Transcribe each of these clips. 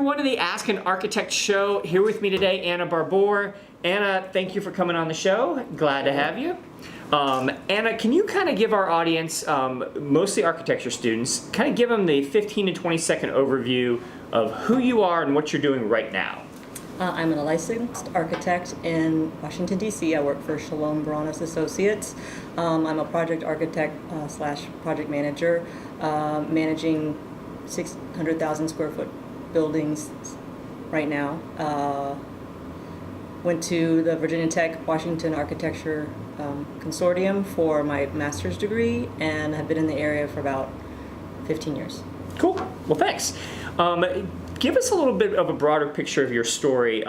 everyone to the Ask an Architect show. Here with me today, Anna Barbour. Anna, thank you for coming on the show. Glad to have you. Anna, can you kind of give our audience, mostly architecture students, kind of give them the 15 to 20 second overview of who you are and what you're doing right now? I'm a licensed architect in Washington, D.C. I work for Shalom Baranes Associates. I'm a project architect slash project manager, managing 600,000 square foot buildings right now. Went to the Virginia Tech Washington Architecture Consortium for my master's degree and have been in the area for about 15 years. Cool. Well, thanks. Give us a little bit of a broader picture of your story.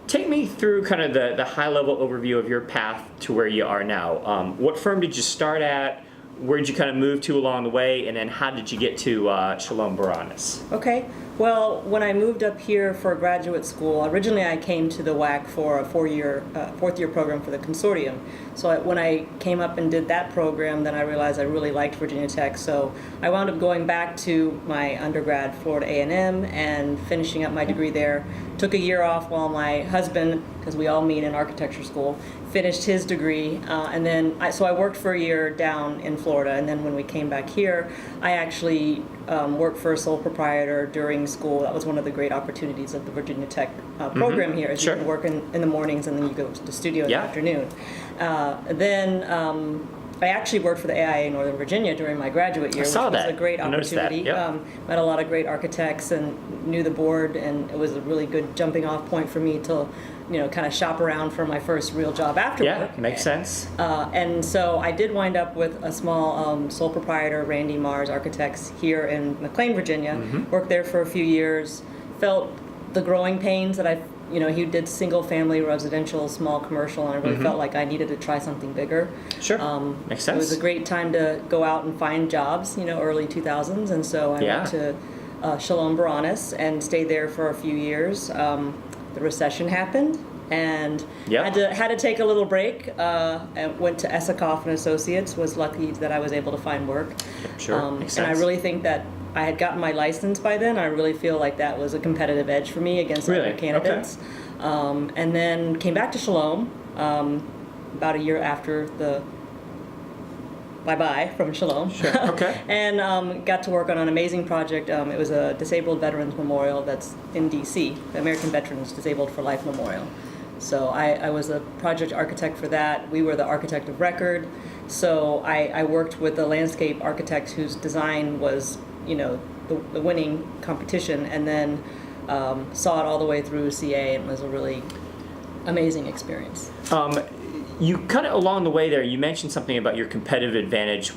Take me through kind of the high-level overview of your path to where you are now. What firm did you start at? Where did you kind of move to along the way? And then how did you get to Shalom Baranes? Okay. Well, when I moved up here for graduate school, originally I came to the WAC for a fourth year program for the consortium. So when I came up and did that program, then I realized I really liked Virginia Tech. So I wound up going back to my undergrad, Florida A&M, and finishing up my degree there. Took a year off while my husband, because we all meet in architecture school, finished his degree, and then I worked for a year down in Florida, and then when we came back here, I actually worked for a sole proprietor during school. That was one of the great opportunities of the Virginia Tech program here, is Sure. you can work in the mornings and then you go to the studio in the afternoon. Then I actually worked for the AIA in Northern Virginia during my graduate year, which was a great opportunity. Yep. Met a lot of great architects and knew the board, and it was a really good jumping off point for me to, kind of shop around for my first real job after work. Yeah, makes sense. And so I did wind up with a small sole proprietor, Randy Mars Architects, here in McLean, Virginia. Worked there for a few years. Felt the growing pains that he did single family residential, small commercial, and I really felt like I needed to try something bigger. Sure. Makes sense. It was a great time to go out and find jobs, early 2000s, and so I went to Shalom Baranes and stayed there for a few years. The recession happened, and had to take a little break. And went to Esikoff and Associates. Was lucky that I was able to find work. Sure. Makes sense. And I really think that I had gotten my license by then. I really feel like that was a competitive edge for me against other candidates. Okay. And then came back to Shalom about a year after the bye-bye from Shalom. Sure. Okay. And got to work on an amazing project. It was a disabled veterans memorial that's in D.C., the American Veterans Disabled for Life Memorial. So I was a project architect for that. We were the architect of record. So I worked with the landscape architect whose design was, the winning competition, and then saw it all the way through CA, and it was a really amazing experience. You kind of along the way there, you mentioned something about your competitive advantage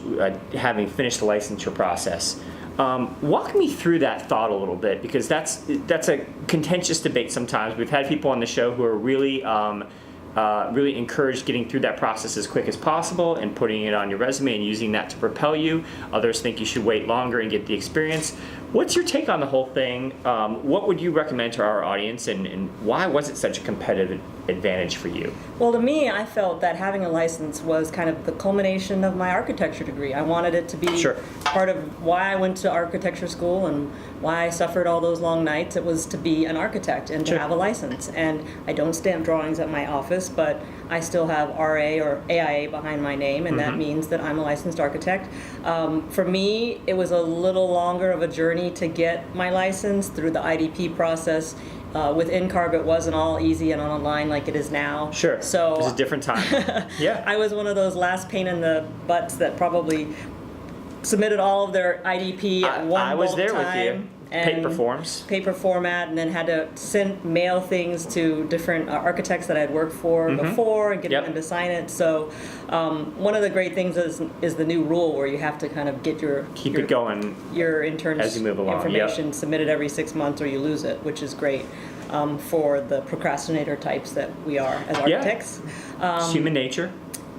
having finished the licensure process. Walk me through that thought a little bit, because that's a contentious debate sometimes. We've had people on the show who are really encouraged getting through that process as quick as possible and putting it on your resume and using that to propel you. Others think you should wait longer and get the experience. What's your take on the whole thing? What would you recommend to our audience, and why was it such a competitive advantage for you? Well, to me, I felt that having a license was kind of the culmination of my architecture degree. I wanted it to be part of why I went to architecture school and why I suffered all those long nights. It was to be an architect and to have a license. And I don't stamp drawings at my office, but I still have RA or AIA behind my name, and that means that I'm a licensed architect. For me, it was a little longer of a journey to get my license through the IDP process. With NCARB, it wasn't all easy and online like it is now. Sure. So it was a different time. Yeah. I was one of those last pain in the butts that probably submitted all of their IDP at one I was there time. with you. Paper forms. Paper format, and then had to mail things to different architects that I had worked for before and get them to sign it. So one of the great things is the new rule where you have to kind of get your intern's as you move along. Information submitted every 6 months or you lose it, which is great for the procrastinator types that we are as architects. It's human nature.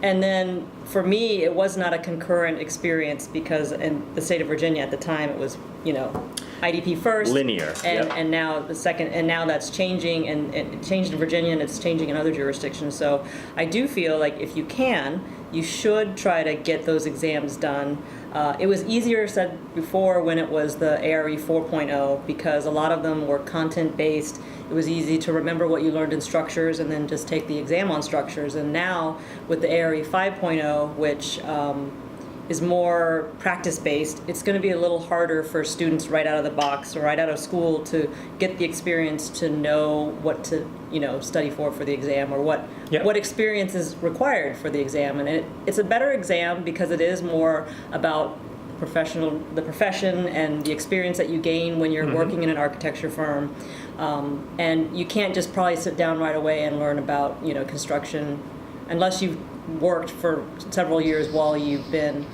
And then for me, it was not a concurrent experience because in the state of Virginia at the time, it was, IDP first. Linear. And now the second, and now that's changing, and it changed in Virginia and it's changing in other jurisdictions. So I do feel like if you can, you should try to get those exams done. It was easier said before when it was the ARE 4.0 because a lot of them were content-based. It was easy to remember what you learned in structures and then just take the exam on structures. And now with the ARE 5.0, which is more practice-based, it's going to be a little harder for students right out of the box or right out of school to get the experience to know what to, study for the exam or what experience is required for the exam. And it's a better exam because it is more about the profession and the experience that you gain when you're working in an architecture firm. And you can't just probably sit down right away and learn about, construction unless you've worked for several years while you've been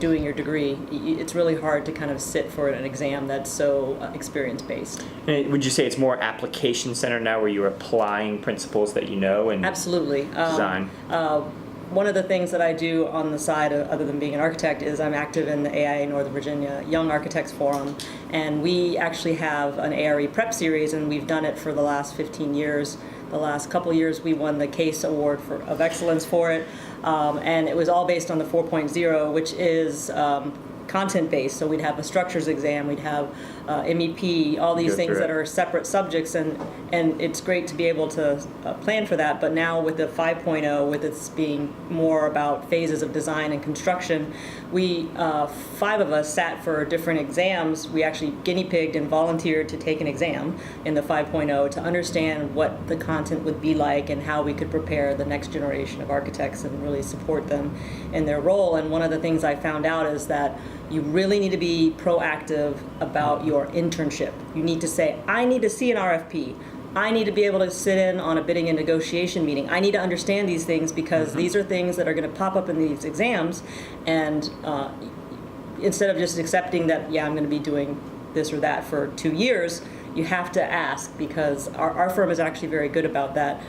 doing your degree. It's really hard to kind of sit for an exam that's so experience-based. And would you say it's more application-centered now where you're applying principles that you know and Absolutely. design? One of the things that I do on the side, other than being an architect, is I'm active in the AIA Northern Virginia Young Architects Forum, and we actually have an ARE prep series, and we've done it for the last 15 years. The last couple of years, we won the CASE Award of Excellence for it, and it was all based on the 4.0, which is content-based. So we'd have a structures exam, we'd have MEP, all these things that are separate subjects, and it's great to be able to plan for that. But now with the 5.0, with it being more about phases of design and construction, we, 5 of us sat for different exams. We actually guinea pigged and volunteered to take an exam in the 5.0 to understand what the content would be like and how we could prepare the next generation of architects and really support them in their role. And one of the things I found out is that you really need to be proactive about your internship. You need to say, I need to see an RFP. I need to be able to sit in on a bidding and negotiation meeting. I need to understand these things because these are things that are going to pop up in these exams. And instead of just accepting that, I'm going to be doing this or that for 2 years, you have to ask, because our firm is actually very good about that.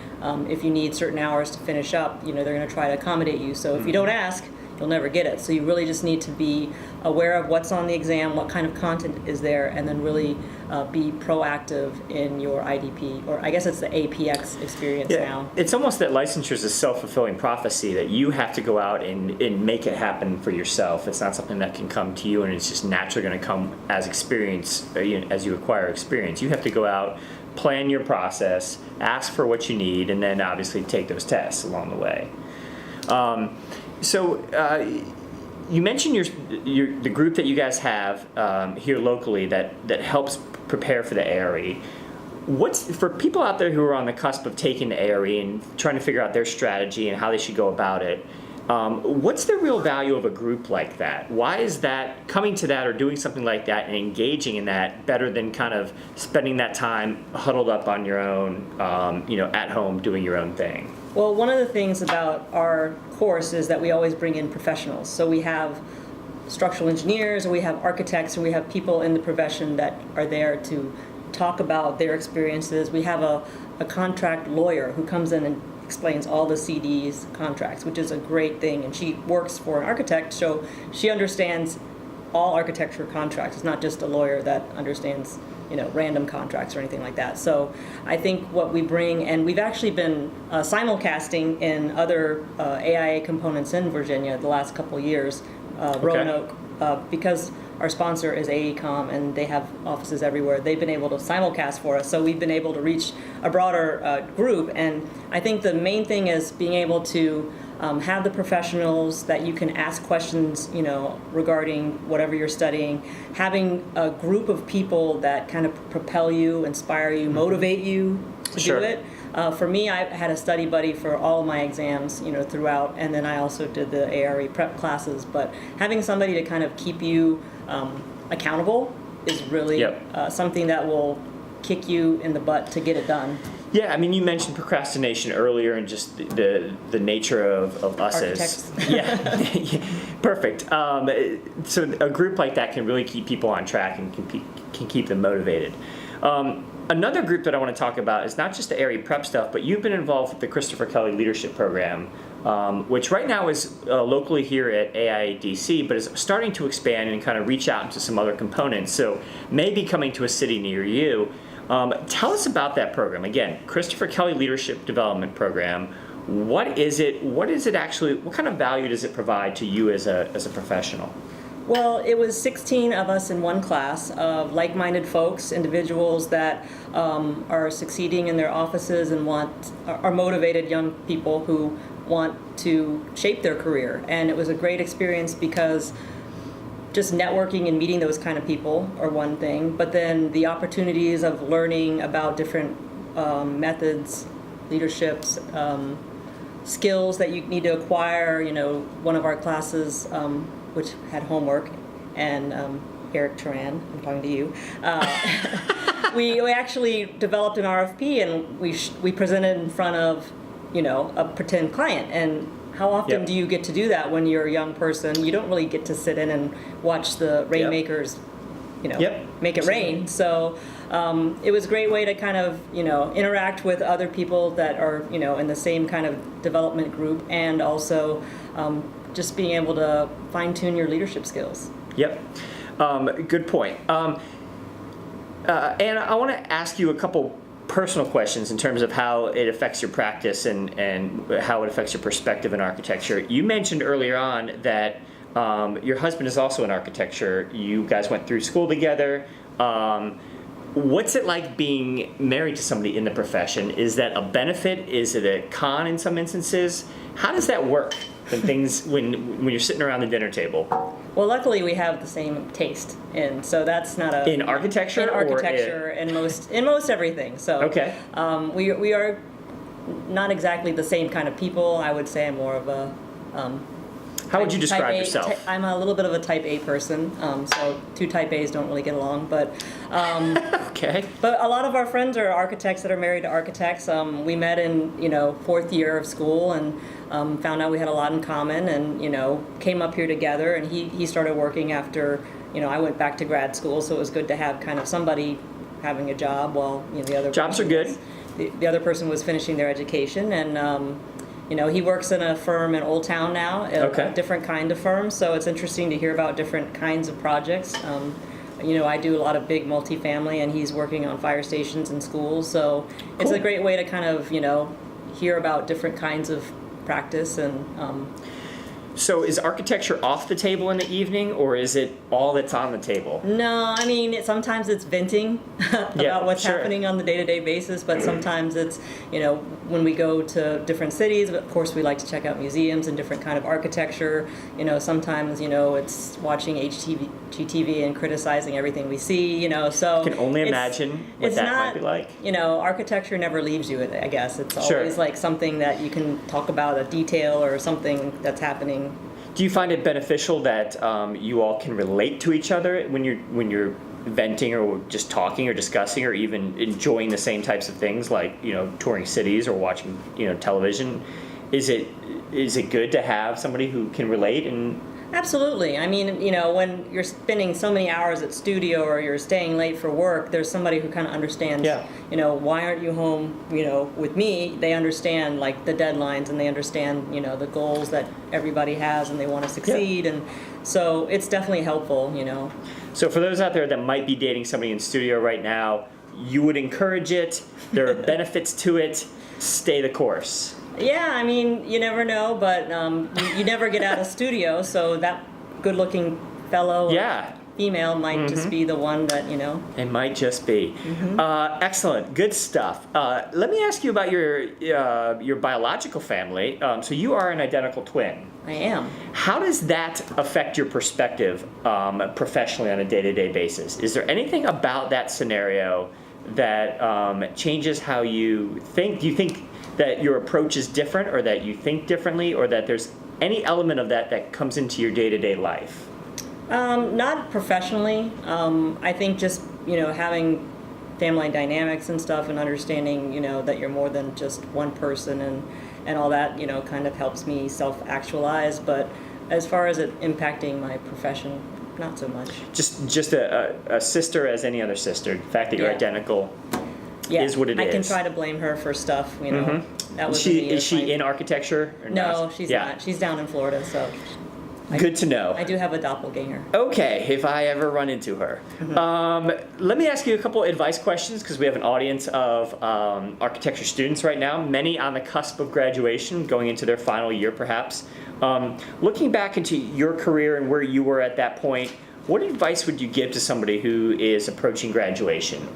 If you need certain hours to finish up, they're going to try to accommodate you. So if you don't ask, you'll never get it. So you really just need to be aware of what's on the exam, what kind of content is there, and then really be proactive in your IDP, or I guess it's the APX experience now. It's almost that licensure is a self-fulfilling prophecy that you have to go out and make it happen for yourself. It's not something that can come to you and it's just naturally going to come as experience, as you acquire experience. You have to go out, plan your process, ask for what you need, and then obviously take those tests along the way. So you mentioned the group that you guys have here locally that helps prepare for the ARE. What's for people out there who are on the cusp of taking the ARE and trying to figure out their strategy and how they should go about it? What's the real value of a group like that? Why is that coming to that or doing something like that and engaging in that better than kind of spending that time huddled up on your own, at home doing your own thing? Well, one of the things about our course is that we always bring in professionals. So we have structural engineers, and we have architects, and we have people in the profession that are there to talk about their experiences. We have a contract lawyer who comes in and explains all the CD's contracts, which is a great thing. And she works for an architect, so she understands all architecture contracts. It's not just a lawyer that understands random contracts or anything like that. So I think what we bring, and we've actually been simulcasting in other AIA components in Virginia the last couple of years, Roanoke, because our sponsor is AECOM and they have offices everywhere. They've been able to simulcast for us, so we've been able to reach a broader group. And I think the main thing is being able to have the professionals that you can ask questions, regarding whatever you're studying, having a group of people that kind of propel you, inspire you, motivate you to do it. For me, I had a study buddy for all of my exams, throughout, and then I also did the ARE prep classes. But having somebody to kind of keep you accountable is really something that will kick you in the butt to get it done. Yeah, I mean, you mentioned procrastination earlier and just the nature of us architects. as perfect. So a group like that can really keep people on track and can keep them motivated. Another group that I want to talk about is not just the ARE prep stuff, but you've been involved with the Christopher Kelly Leadership Program, which right now is locally here at AIADC, but is starting to expand and kind of reach out into some other components. So maybe coming to a city near you. Tell us about that program. Again, Christopher Kelly Leadership Development Program. What is it? What is it actually? What kind of value does it provide to you as a professional? Well, it was 16 of us in one class of like-minded folks, individuals that are succeeding in their offices and are motivated young people who want to shape their career. And it was a great experience because just networking and meeting those kind of people are one thing, but then the opportunities of learning about different methods, leaderships, skills that you need to acquire. One of our classes, which had homework, and Eric Turan, I'm talking to you, we actually developed an RFP, and we presented in front of, a pretend client. And how often do you get to do that when you're a young person? You don't really get to sit in and watch the rainmakers, make it rain. So it was a great way to kind of, interact with other people that are, in the same kind of development group, and also just being able to fine-tune your leadership skills. Yep. Good point. And I want to ask you a couple personal questions in terms of how it affects your practice and how it affects your perspective in architecture. You mentioned earlier on that your husband is also in architecture. You guys went through school together. What's it like being married to somebody in the profession? Is that a benefit? Is it a con in some instances? How does that work when you're sitting around the dinner table? Well, luckily we have the same taste, and so that's not a in architecture. In architecture, and most everything. So okay, we are not exactly the same kind of people. I would say I'm more of a. How would you describe yourself? I'm a little bit of a type A person, so two type A's don't really get along, but okay. But a lot of our friends are architects that are married to architects. We met in fourth year of school, and found out we had a lot in common, and came up here together. And he started working after I went back to grad school, so it was good to have kind of somebody having a job while the other jobs are good. The other person was finishing their education, and he works in a firm in Old Town now, a different kind of firm, so it's interesting to hear about different kinds of projects. I do a lot of big multifamily, and he's working on fire stations and schools, so it's a great way to kind of, hear about different kinds of practice. And so is architecture off the table in the evening, or is it all that's on the table? No, I mean, sometimes it's venting about what's happening on the day-to-day basis, but sometimes it's, when we go to different cities, of course we like to check out museums and different kind of architecture. Sometimes, it's watching HGTV and criticizing everything we see, so. I can only imagine what that might be like. Architecture never leaves you, I guess. It's always like something that you can talk about, a detail or something that's happening. Do you find it beneficial that you all can relate to each other when you're venting or just talking or discussing or even enjoying the same types of things, like touring cities or watching television? Is it good to have somebody who can relate? And absolutely. I mean, when you're spending so many hours at studio or you're staying late for work, there's somebody who kind of understands, why aren't you home, with me? They understand, like, the deadlines, and they understand, the goals that everybody has, and they want to succeed. And so it's definitely helpful, So for those out there that might be dating somebody in studio right now, you would encourage it. There are benefits to it. Stay the course. Yeah, I mean, you never know, but you never get out of studio, so that good-looking fellow or female might just be the one that, It might just be. Excellent. Good stuff. Let me ask you about your biological family. So you are an identical twin. I am. How does that affect your perspective professionally on a day-to-day basis? Is there anything about that scenario that changes how you think? Do you think that your approach is different, or that you think differently, or that there's any element of that comes into your day-to-day life? Not professionally. I think just, having family dynamics and stuff, and understanding, that you're more than just one person, and all that, kind of helps me self-actualize. But as far as it impacting my profession, not so much. Just a sister as any other sister. The fact that you're identical is what it is. I can try to blame her for stuff, That was is she in architecture? Or no, she's not. She's down in Florida, so. Good to know. I do have a doppelganger. Okay, if I ever run into her. Let me ask you a couple advice questions because we have an audience of architecture students right now, many on the cusp of graduation, going into their final year perhaps. Looking back into your career and where you were at that point, what advice would you give to somebody who is approaching graduation?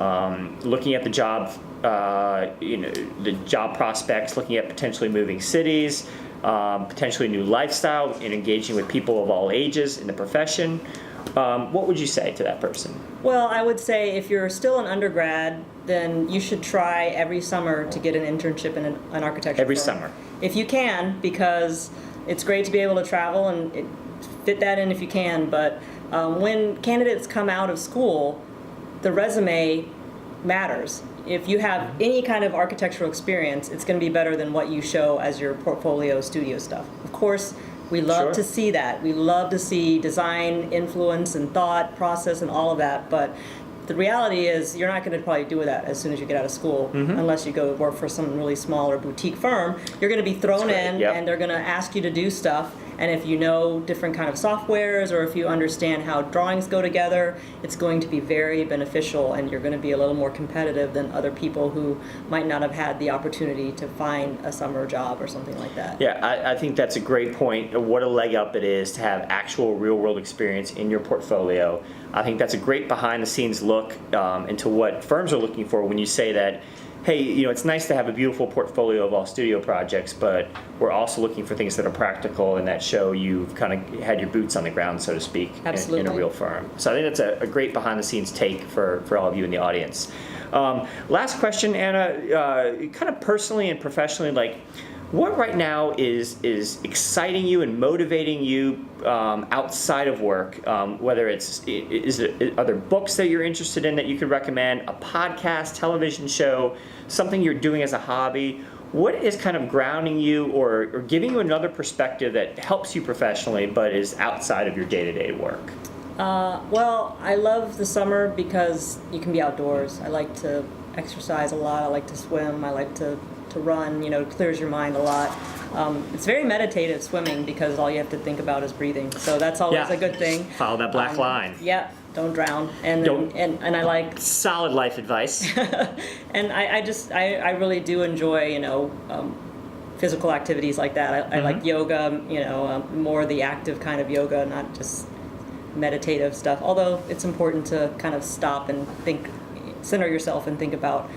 Looking at the job, the job prospects, looking at potentially moving cities, potentially new lifestyle, and engaging with people of all ages in the profession. What would you say to that person? Well, I would say if you're still an undergrad, then you should try every summer to get an internship in an architecture Every firm. summer. If you can, because it's great to be able to travel and fit that in if you can, but when candidates come out of school, the resume matters. If you have any kind of architectural experience, it's going to be better than what you show as your portfolio studio stuff. Of course, we love to see that. We love to see design, influence, and thought, process, and all of that, but the reality is you're not going to probably do that as soon as you get out of school, unless you go work for some really small or boutique firm. You're going to be thrown in, and they're going to ask you to do stuff. And if you know different kind of softwares, or if you understand how drawings go together, it's going to be very beneficial, and you're going to be a little more competitive than other people who might not have had the opportunity to find a summer job or something like that. Yeah, I think that's a great point. What a leg up it is to have actual real-world experience in your portfolio. I think that's a great behind-the-scenes look into what firms are looking for when you say that, hey, it's nice to have a beautiful portfolio of all studio projects, but we're also looking for things that are practical and that show you've kind of had your boots on the ground, so to speak, in a real firm. So I think that's a great behind-the-scenes take for all of you in the audience. Last question, Anna, kind of personally and professionally, like, what right now is exciting you and motivating you outside of work? Whether are there books that you're interested in that you could recommend, a podcast, television show, something you're doing as a hobby? What is kind of grounding you or giving you another perspective that helps you professionally but is outside of your day-to-day work? Well, I love the summer because you can be outdoors. I like to exercise a lot. I like to swim. I like to run. It clears your mind a lot. It's very meditative, swimming, because all you have to think about is breathing. So that's always a good thing. Follow that black line. Yeah, don't drown. And I like solid life advice. And I really do enjoy physical activities like that. I like yoga. More the active kind of yoga, not just meditative stuff. Although it's important to kind of stop and think, center yourself, and think about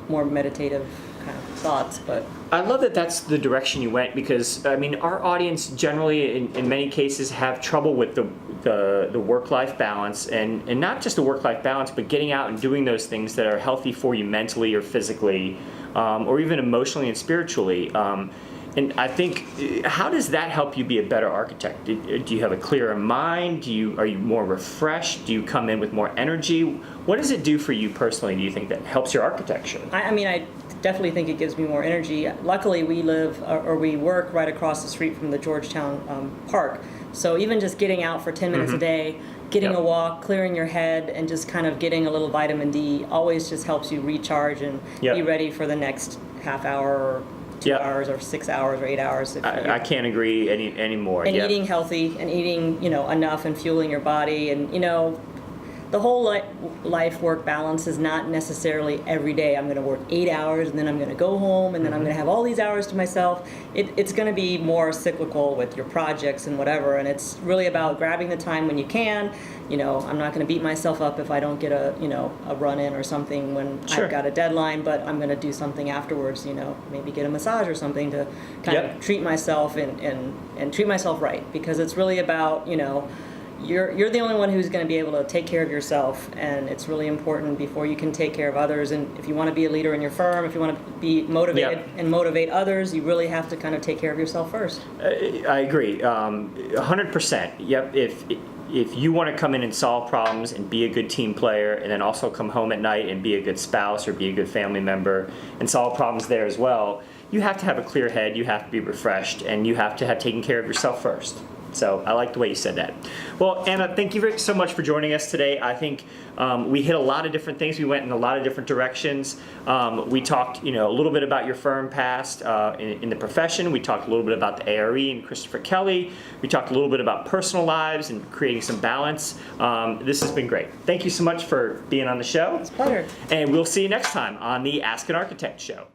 more meditative kind of thoughts. But I love that that's the direction you went, because I mean our audience generally in many cases have trouble with the work-life balance, and not just the work-life balance, but getting out and doing those things that are healthy for you mentally or physically, or even emotionally and spiritually. And I think, how does that help you be a better architect? Do you have a clearer mind? Are you more refreshed? Do you come in with more energy? What does it do for you personally, do you think, that helps your architecture? I definitely think it gives me more energy. Luckily, we work right across the street from the Georgetown Park. So even just getting out for 10 minutes a day, getting a walk, clearing your head, and just kind of getting a little vitamin D always just helps you recharge and be ready for the next half hour or 2 hours or 6 hours or 8 hours. I can't agree any more. And eating healthy and eating, enough and fueling your body. And, the whole life-work balance is not necessarily every day I'm going to work 8 hours and then I'm going to go home and then I'm going to have all these hours to myself. It's going to be more cyclical with your projects and whatever. And it's really about grabbing the time when you can. I'm not going to beat myself up if I don't get a run-in or something when I've got a deadline, but I'm going to do something afterwards, maybe get a massage or something to kind of treat myself and treat myself right, because it's really about, you're the only one who's going to be able to take care of yourself, and it's really important before you can take care of others. And if you want to be a leader in your firm, if you want to be motivated and motivate others, you really have to kind of take care of yourself first. I agree, 100%. Yep. If you want to come in and solve problems and be a good team player, and then also come home at night and be a good spouse or be a good family member and solve problems there as well, you have to have a clear head, you have to be refreshed, and you have to have taken care of yourself first. So I like the way you said that. Well, Anna, thank you so much for joining us today. I think we hit a lot of different things. We went in a lot of different directions. We talked, a little bit about your firm past in the profession. We talked a little bit about the ARE and Christopher Kelly. We talked a little bit about personal lives and creating some balance. This has been great. Thank you so much for being on the show. It's a pleasure. And we'll see you next time on the Ask an Architect show.